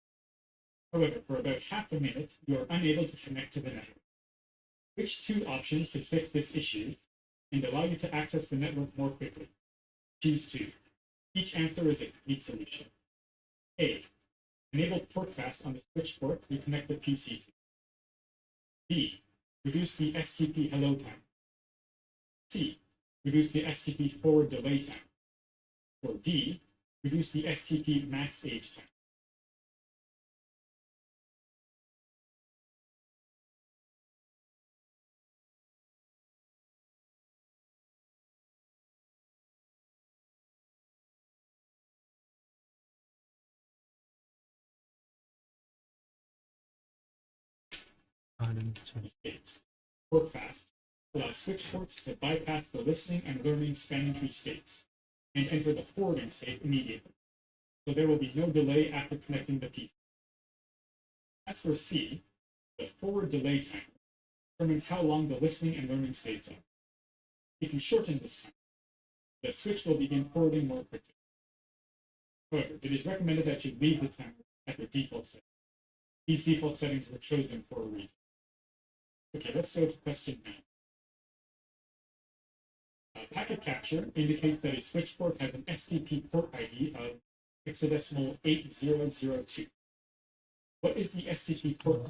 However, for about half a minute, you are unable to connect to the network. Which 2 options could fix this issue and allow you to access the network more quickly? Choose 2. Each answer is a complete solution. A. Enable port fast on the switch port we connect the PC to. B. Reduce the STP hello time. C. Reduce the STP forward delay time. Or D. Reduce the STP max age time. States. Port fast allows switch ports to bypass the listening and learning spanning tree states and enter the forwarding state immediately, so there will be no delay after connecting the PC. As for C, the forward delay time determines how long the listening and learning states are. If you shorten this time, the switch will begin forwarding more quickly. However, it is recommended that you leave the timer at the default setting. These default settings were chosen for a reason. Okay, let's go to question 9. Packet capture indicates that a switch port has an STP port ID of hexadecimal 8002. What is the STP port?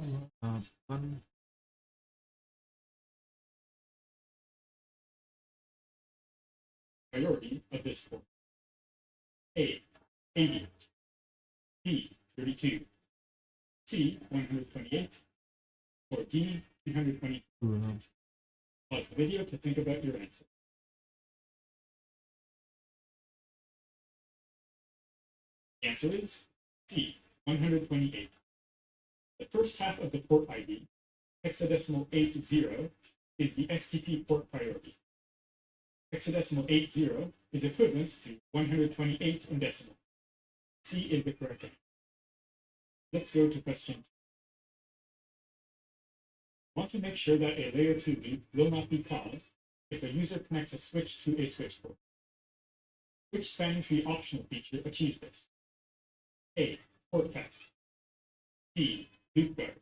Priority of this port? A. 80. B. 32. C. 128. Or D. 320. Pause the video to think about your answer. The answer is C. 128. The first half of the port ID, hexadecimal 80, is the STP port priority. Hexadecimal 80 is equivalent to 128 in decimal. C is the correct answer. Let's go to question 2. Want to make sure that a layer 2 loop will not be caused if a user connects a switch to a switch port. Which spanning tree optional feature achieves this? A. Port fast. B. Loop guard.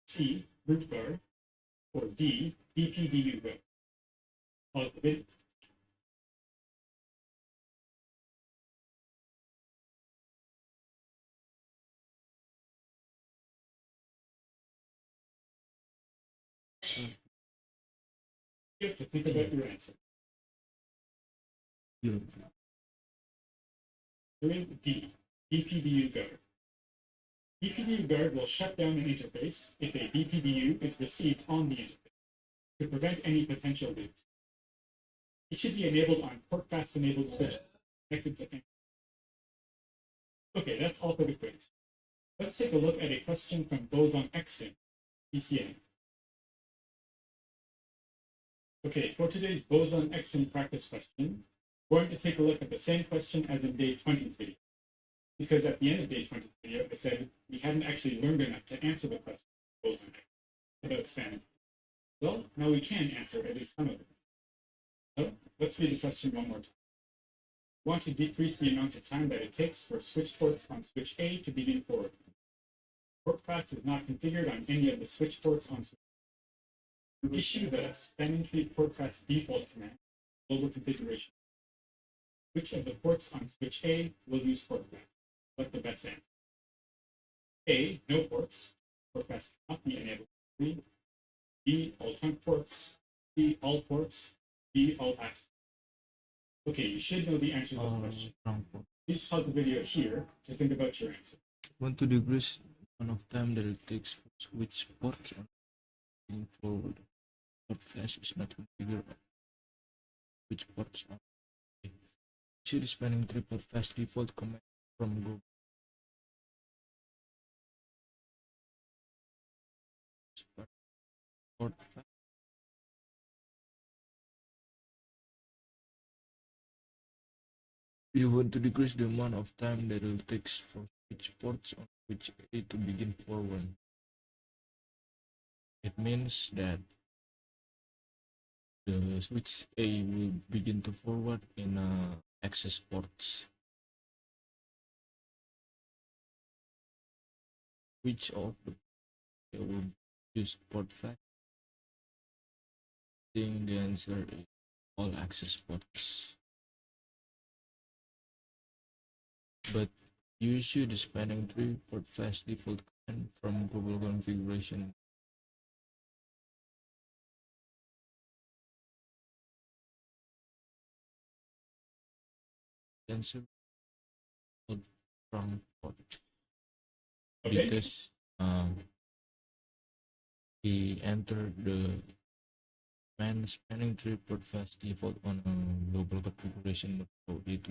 C. Root guard. Or D. BPDU guard. Pause the video. You have to think about your answer. There is D. BPDU guard. BPDU guard will shut down an interface if a BPDU is received on the interface to prevent any potential loops. It should be enabled on port fast enabled switches connected to any. Okay, that's all for the quiz. Let's take a look at a question from Boson Xsim, CCNA. Okay, for today's Boson Xsim practice question, we're going to take a look at the same question as in day 20's video. Because at the end of day 20's video, I said we hadn't actually learned enough to answer the question Boson about spanning. Well, now we can answer at least some of it. So let's read the question one more time. We want to decrease the amount of time that it takes for switch ports on switch A to begin forwarding. Port fast is not configured on any of the switch ports on switch A. Issue the spanning tree port fast default command, global configuration. Which of the ports on switch A will use port fast? Select the best answer. A. No ports. Port fast cannot be enabled. B. All trunk ports. C. All ports. D. All access. Okay, you should know the answer to this question. Please pause the video here to think about your answer. Want to decrease the amount of time that it takes for switch ports on moving forward. Port fast is not configured. Which ports are? Should spanning tree port fast default command from Google. Port fast. You want to decrease the amount of time that it takes for switch ports on switch A to begin forward. It means that the switch A will begin to forward in access ports. Which of the will use port fast? I think the answer is all access ports. but you issue the spanning tree port fast default command from global configuration. Answer from port Okay. because he entered the spanning tree port fast default on a global configuration mode, so it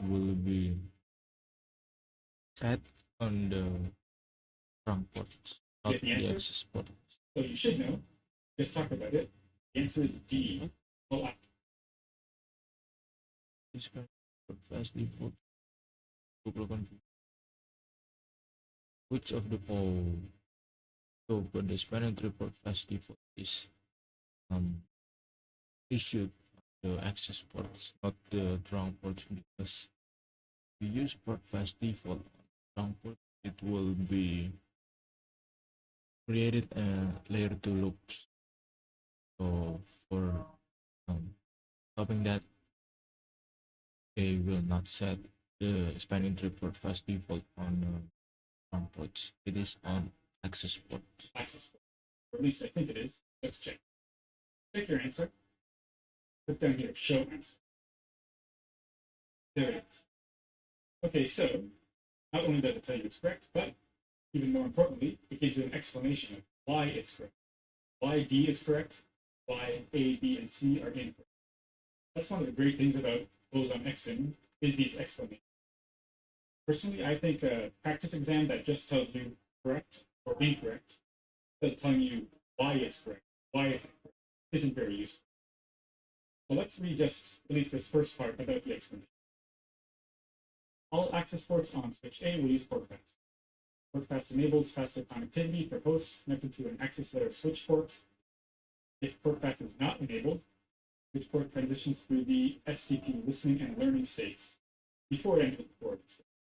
will be set on the trunk ports, not Get the the answer? access ports. So you should know. Just talk about it. The answer is D. Well, Spanning port fast default global configuration. Which of the so but the spanning tree port fast default is issued the access ports, not the trunk ports, because if you use port fast default on trunk port, it will be created layer 2 loops. So for stopping that, they will not set the spanning tree port fast default on trunk ports. It is on access ports. access. Or at least I think it is. Let's check. Check your answer. Put down here, show answer. There it is. Okay, so not only does it tell you it's correct, but even more importantly, it gives you an explanation of why it's correct. Why D is correct, why A, B, and C are incorrect. That's one of the great things about boson Xing is these explanations. Personally, I think a practice exam that just tells you correct or incorrect, instead of telling you why it's correct, why it's incorrect, isn't very useful. So let's read just at least this first part about the explanation. All access ports on switch A will use port fast. Port fast enables faster connectivity for hosts connected to an access layer switch port. If port fast is not enabled, switch port transitions through the STP listening and learning states before it enters the forwarding state.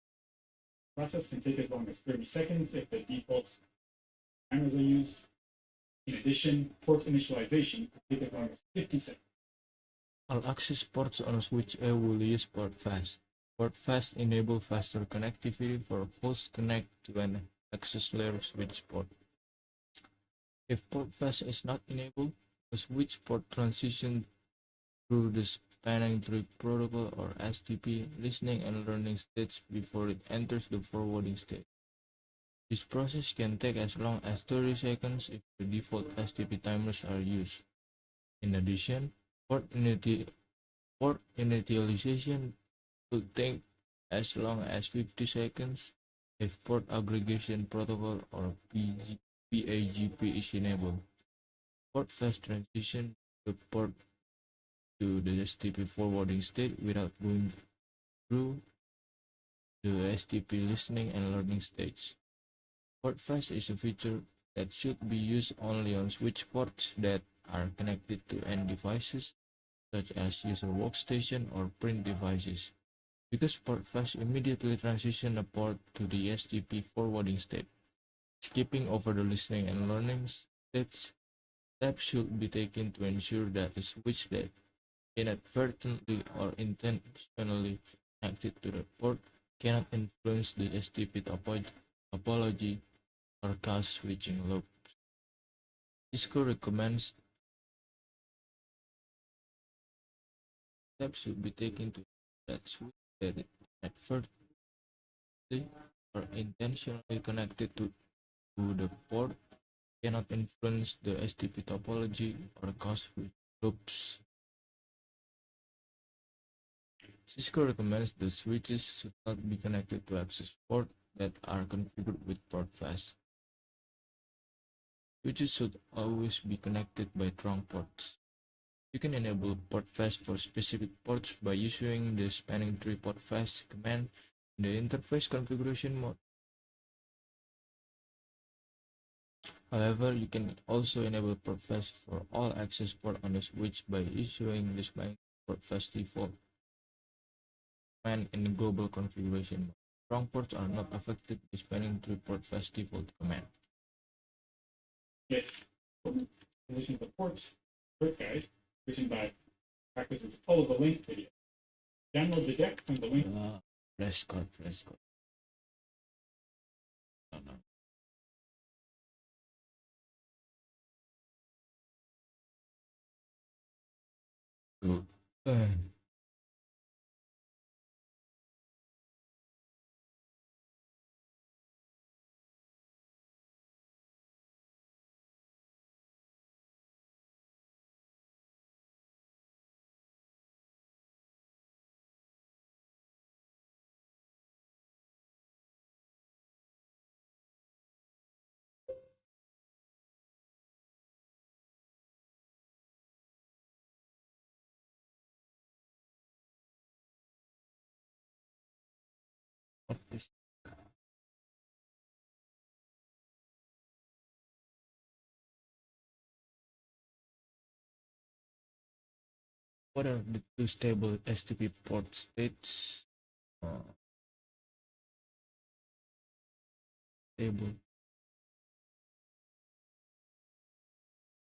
The process can take as long as 30 seconds if the default timers are used. In addition, port initialization could take as long as 50 seconds. All access ports on switch A will use port fast. Port fast enable faster connectivity for host connect to an access layer switch port. If port fast is not enabled, a switch port transition through the spanning tree protocol or STP listening and learning states before it enters the forwarding state. This process can take as long as 30 seconds if the default STP timers are used. In addition, port initialization could take as long as 50 seconds if port aggregation protocol or PAGP is enabled. Port fast transition the port to the STP forwarding state without going through the STP listening and learning states. Port fast is a feature that should be used only on switch ports that are connected to end devices such as user workstation or print devices, because port fast immediately transitions a port to the STP forwarding state. Skipping over the listening and learning states, steps should be taken to ensure that the switch that inadvertently or intentionally connected to the port cannot influence the STP topology or cause switching loop. Cisco recommends steps should be taken to that switch that inadvertently or intentionally connected to the port cannot influence the STP topology or cause switch loops. Cisco recommends the switches should not be connected to access ports that are configured with port fast. Switches should always be connected by trunk ports. You can enable port fast for specific ports by issuing the spanning tree port fast command in the interface configuration mode. However, you can also enable port fast for all access ports on the switch by issuing the spanning port fast default command in the global configuration mode. Trunk ports are not affected by spanning tree port fast default command. Get position of the ports Quick guide, written by practices follow the link video. Download the deck from the link. Flashcard. No, no. Uh, what is what are the two stable STP port states? Stable.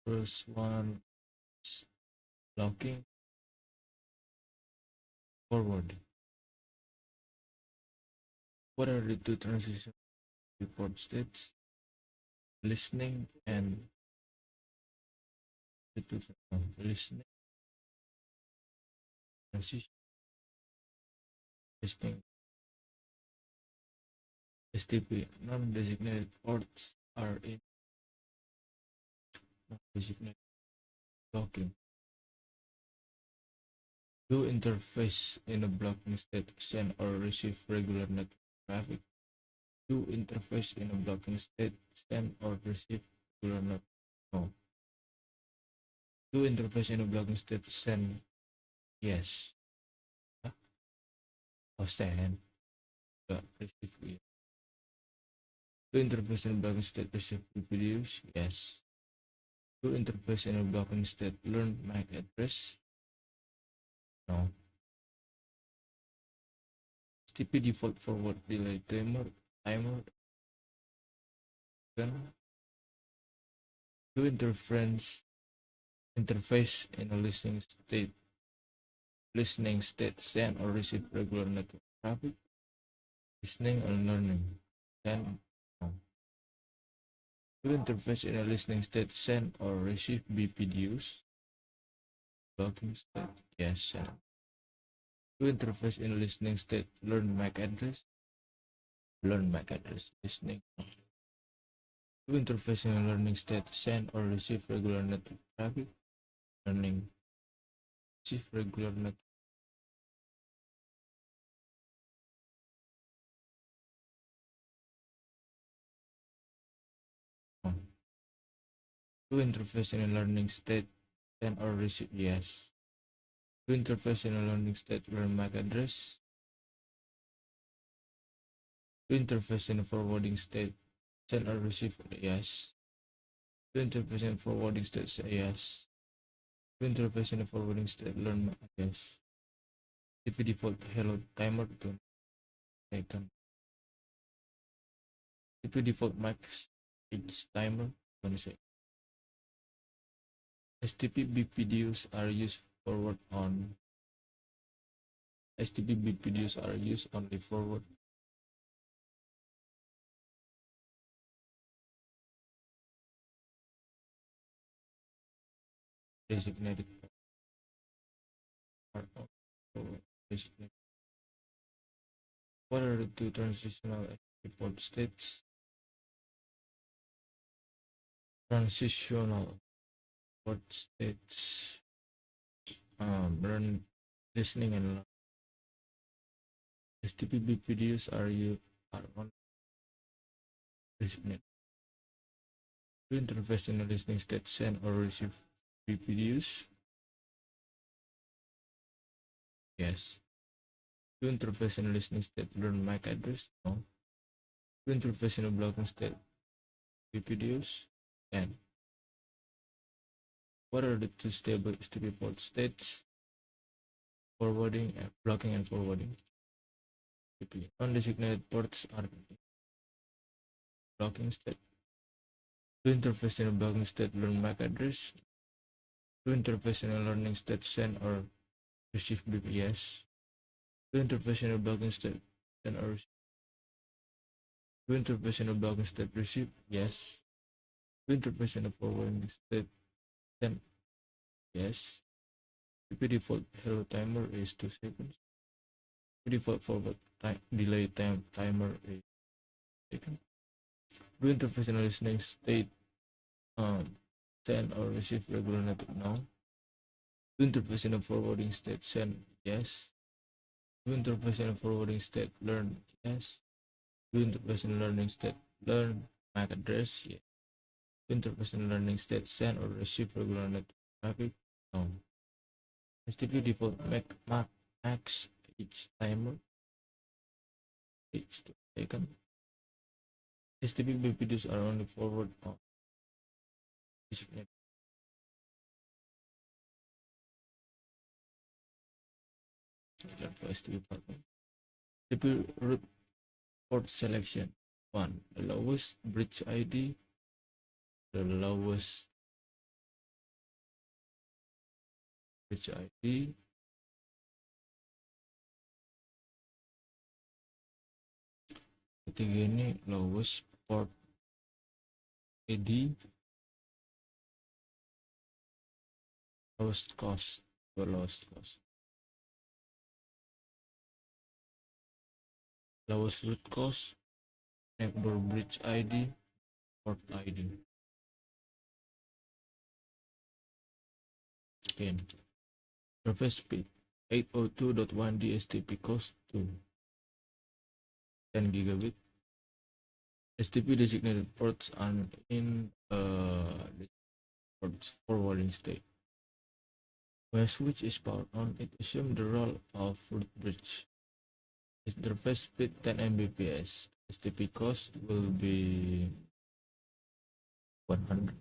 First one is blocking forward. What are the two transition port states? Listening and listening transition. Listening STP non-designated ports are in non-designated blocking. Do interface in a blocking state send or receive regular network traffic. Do interface in a blocking state send or receive regular network. No. Do interface in a blocking state send. Yes. Huh? Or send. Receive. Yes. Do interface in a blocking state receive videos. Yes. Do interface in a blocking state learn MAC address. No. STP default forward delay timer then do interface in a listening state send or receive regular network traffic. Listening and learning then no. Do interface in a listening state send or receive BPDUs. Blocking state yes send. Do interface in a listening state learn MAC address. Learn MAC address listening no. Do interface in a learning state send or receive regular network traffic. Learning receive regular network. No. Do interface in a learning state send or receive yes. Do interface in a learning state learn MAC address. Do interface in a forwarding state send or receive yes. Do interface in a forwarding state say yes. Do interface in a forwarding state learn MAC yes. If default hello timer to icon. If default max its timer 20 seconds. STP BPDUs are used forward on STP BPDUs are used only forward. Designated part of forward designated. What are the two transitional STP port states? Transitional port states run listening and learning. STP BPDUs are on designated. Do interface in a listening state send or receive BPDUs? Yes. Do interface in a listening state learn MAC address? No. Do interface in a blocking state BPDUs? And what are the two stable STP port states? Forwarding and blocking and forwarding. Undesignated ports are blocking state. Do interface in a blocking state learn MAC address? Do interpersonal learning state send or receive beep? Yes. Do interpersonal blocking state send or receive? Do interpersonal blocking state receive? Yes. Do interpersonal forwarding state send? Yes. TP default hello timer is 2 seconds. Default forward time delay timer is second. Do interpersonal listening state send or receive regular network now? Do interpersonal forwarding state send? Yes. Do interpersonal forwarding state learn? Yes. Do interpersonal learning state learn MAC address? Yes. Do interpersonal learning state send or receive regular network traffic? No. STP default max each timer each second. STP BPDs are only forward on designated. For STP partner. STP root port selection. 1. The lowest bridge ID. The lowest bridge ID. Ketiga ini lowest port ID. Lowest cost. Lowest cost. Lowest root cost. Neighbor bridge ID. Port ID. Again. Surface speed 802.1 STP cost to 10 gigabit. STP designated ports are in ports forwarding state. When switch is powered on, it assumes the role of root bridge. Interface speed 10 Mbps. STP cost will be 100.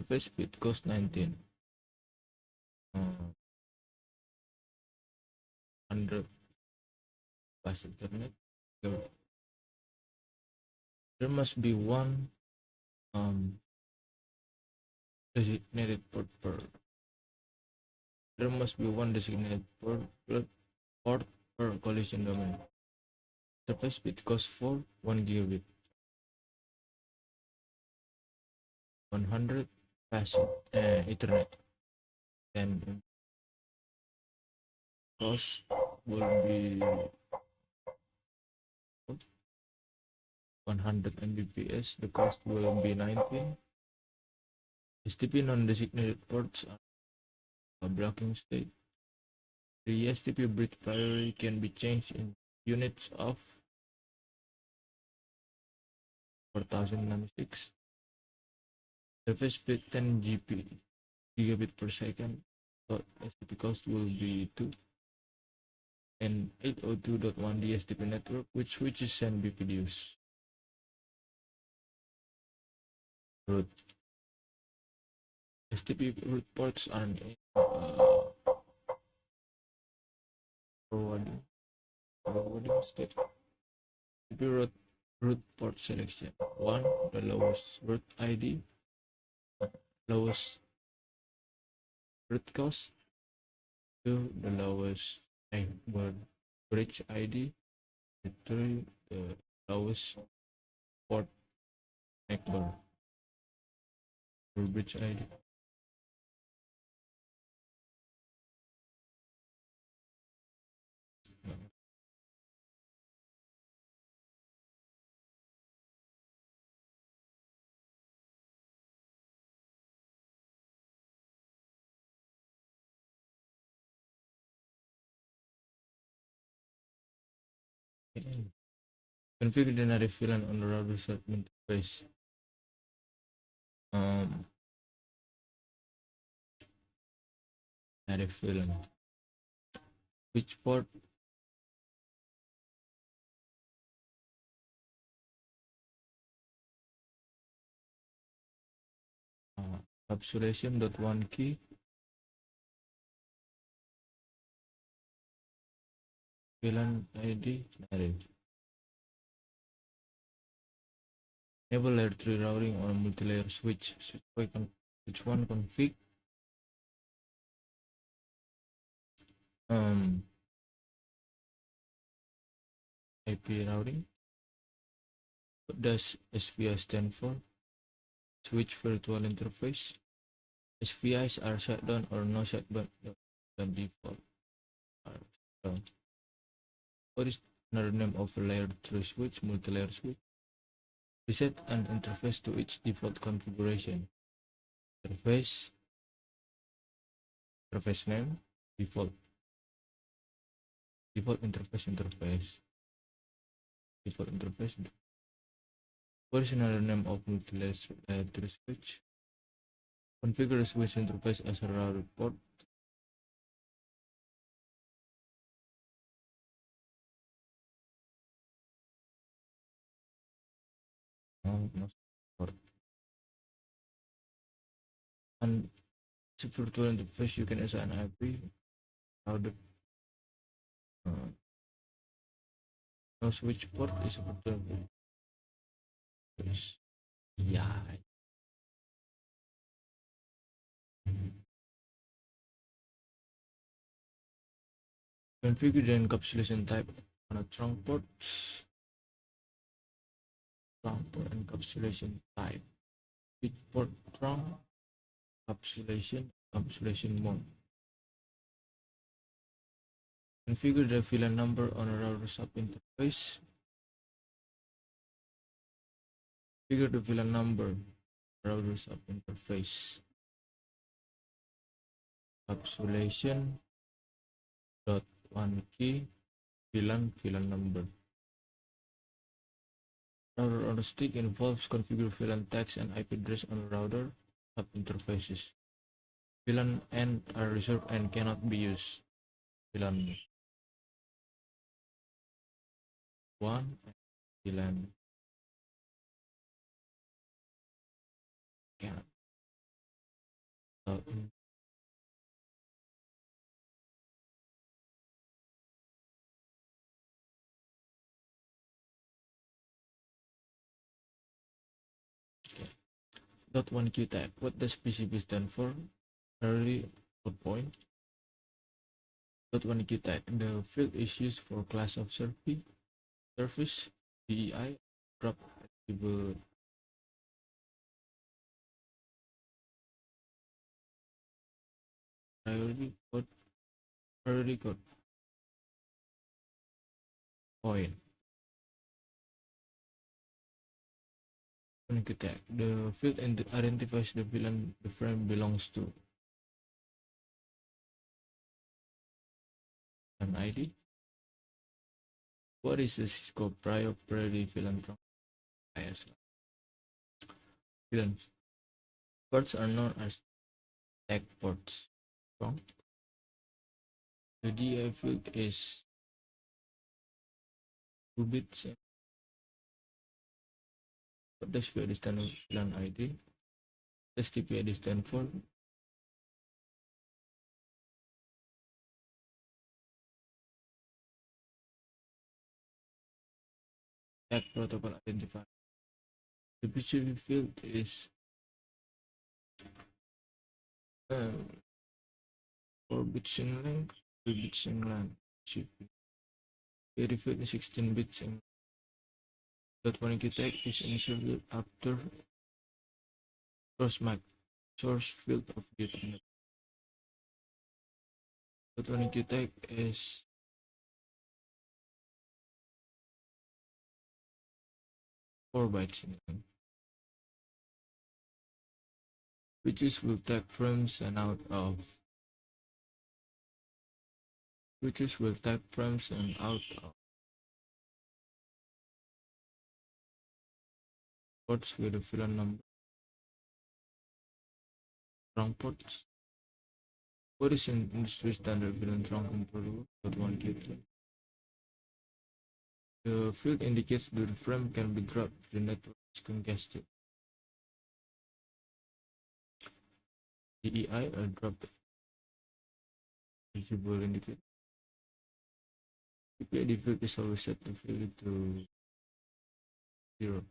Interface speed cost 19. 100 plus internet. There must be one designated port per. There must be one designated port per collision domain. Surface speed cost for 1 gigabit. 100 passive Ethernet. And cost will be 100 Mbps. The cost will be 19. STP non-designated ports are a blocking state. The STP bridge priority can be changed in units of 4096. Surface speed 10 gigabit per second. So STP cost will be 2. And 802.1 STP network, which switches send BPDUs. Root. STP root ports are in forwarding state. STP root port selection. 1. The lowest root ID. Lowest root cost. 2. The lowest neighbor bridge ID. 3. The lowest port neighbor bridge ID. Configure the native VLAN on the router set interface. Native VLAN. Which port? Encapsulation.1 key. VLAN ID native. Enable layer 3 routing on a multi-layer switch. Switch one config Um, IP routing. What does SVI stand for? Switch Virtual Interface. SVIs are shut down or no shutdown by default. Are shut down. What is another name of a layered through switch, multi-layer switch? We set an interface to its default configuration. Interface, interface name, default, default interface, default interface. What is another name of multi-layer through switch? Configure the switch interface as a router port. No port. And it's a virtual interface. You can assign IP router. Uh, no switch port is a virtual interface. Yeah. Configure the encapsulation type on a trunk port. Trunk port encapsulation type. Which port trunk? Encapsulation mode. Configure the VLAN number on a router sub interface. Configure the VLAN number router sub interface. Encapsulation dot one key VLAN number. Router on a stick involves configure VLAN text and IP address on router sub interfaces. VLAN end are reserved and cannot be used. VLAN 1 and VLAN cannot. Dot one Q type. What does PCB stand for? Early point. Dot one Q type. The field is used for class of surface, DEI, drop attribute. Priority code point. Q tag. The field identifies the VLAN the frame belongs to. An ID. What is the Cisco priority VLAN trunk? IS. VLAN ports are known as tag ports. Trunk. The DI field is 2 bits. What does VLAN stand for? VLAN ID. STP ID stand for? Tag protocol identifier. The PCB field is 4 bits in length, 3 bits in length. The field is 16 bits in. Dot one Q tag is inserted after source field of the Ethernet. Dot one Q tag is 4 bytes in length. Switches will tag frames and out of. Switches will tag frames and out of. Ports with a VLAN number. Trunk ports. What is in industry standard VLAN trunk in protocol? Dot one Q tag. The field indicates that the frame can be dropped if the network is congested. DEI are dropped. Visible indicator. The field is always set to field to 0.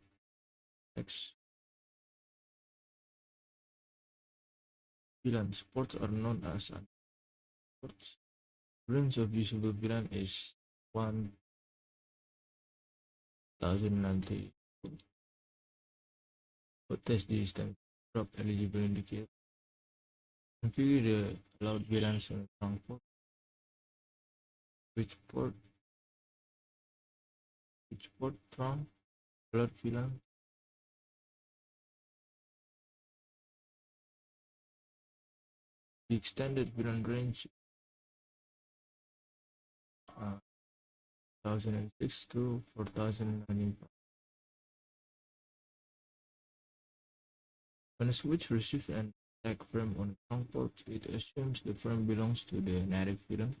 X. VLAN ports are known as ports. Range of usable VLAN is 1090. For test this time, drop eligible indicator. Configure the allowed VLANs on the trunk port. Which port trunk allowed VLAN. The extended VLAN range 1006 to 4095. When a switch receives an attack frame on a trunk port, it assumes the frame belongs to the native VLAN.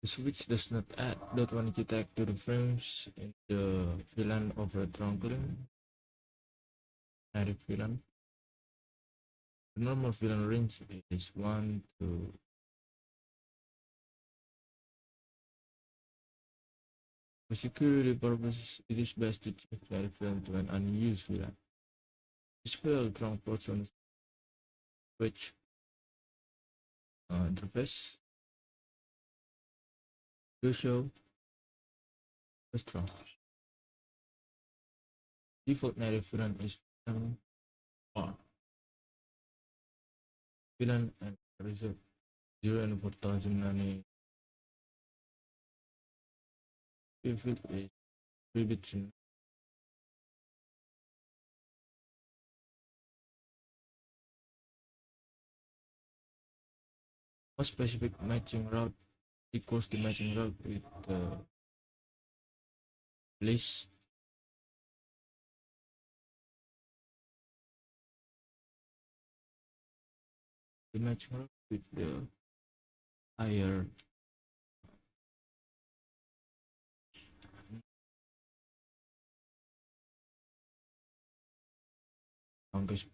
The switch does not add .1 tag to the frames in the VLAN of a trunk link. Native VLAN. The normal VLAN range is 1 to For security purposes, it is best to check native VLAN to an unused VLAN. Display all trunk ports on the switch interface. Do show the trunk. Default native VLAN is VLAN R. VLAN and reserve 0 and 4090. If it is 3 bits in a specific matching route equals the matching route with the list the matching route with the higher longest